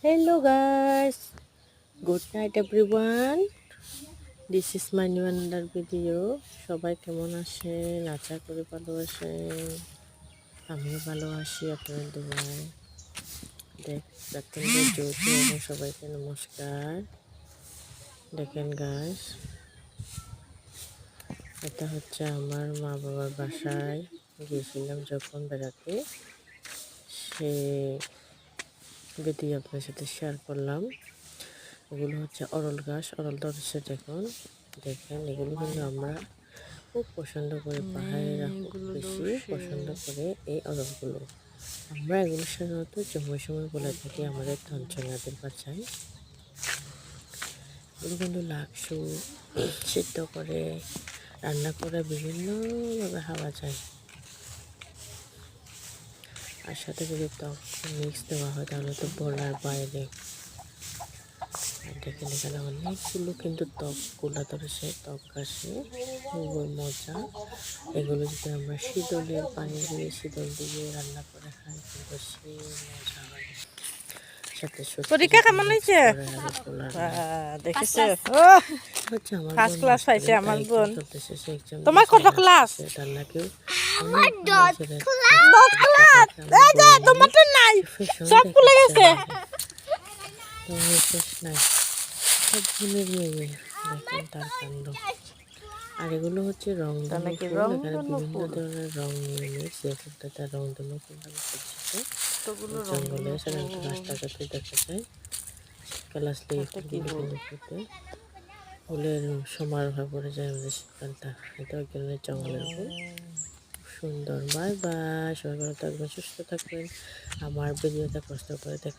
Hello guys, good night everyone. This is my new another video. সবাই কেমন আছেন? আশা করি ভালো আছেন। আমিও ভালো আছি আপনাদের দোয়ায়। দেখেন জ্যোতি এবং সবাইকে নমস্কার। দেখেন গাইস, এটা হচ্ছে আমার মা বাবার বাসায় গিয়েছিলাম যখন বেড়াতে, সে ভিডিও আপনার সাথে শেয়ার করলাম। এগুলো হচ্ছে অরল গাছ, অরল ধরেছে দেখেন এগুলো কিন্তু আমরা খুব পছন্দ করি, পাহাড়িরা খুব বেশি পছন্দ করে এই অরলগুলো। আমরা এগুলো সাধারণত জম্মু সময় বলে থাকি আমাদের তঞ্চঙ্গাদের বাসায়। এগুলো কিন্তু লাকসু সিদ্ধ করে রান্না করে বিভিন্নভাবে খাওয়া যায়, আর সাথে যদি টক মিক্স দেওয়া হয় তাহলে তো বলার বাইরে। দেখেন এখানে অনেকগুলো কিন্তু টকগুলা ধরেছে, টক গাছে খুবই মজা। এগুলো যদি আমরা শীতলের পানি দিয়ে শীতল দিয়ে রান্না করে খাই কিন্তু সেই মজা হয়। সাথে পরীক্ষা কেমন হয়েছে? দেখেছে হচ্ছে আমার ফার্স্ট ক্লাস পাইছে আমার বোন। চলতেছে, সে একজন তোমার কত ক্লাস? তার নাকি তোমার তো নাই, সব খুলে গেছে। শেষ নাই, সব ফুলের মেয়ে দেখেন তার কাণ্ড। আর এগুলো হচ্ছে রংধনু ফুল, এখানে বিভিন্ন ধরনের রং নিয়ে মিক্স। এই ফুলটা তার রংধনু ফুল নামে পরিচিত। জঙ্গলে সাধারণত রাস্তাঘাটে দেখা যায়। শীতকাল আসলে এই ফুলগুলো কিন্তু ফুটে, ফুলের সমারোহে পড়ে যায় আমাদের শীতকালটা। এটা এক ধরনের জঙ্গলের ফুল, সুন্দর। বাই বাই, সবাই ভালো থাকবেন, সুস্থ থাকবেন। আমার ভিডিওটা কষ্ট করে দেখা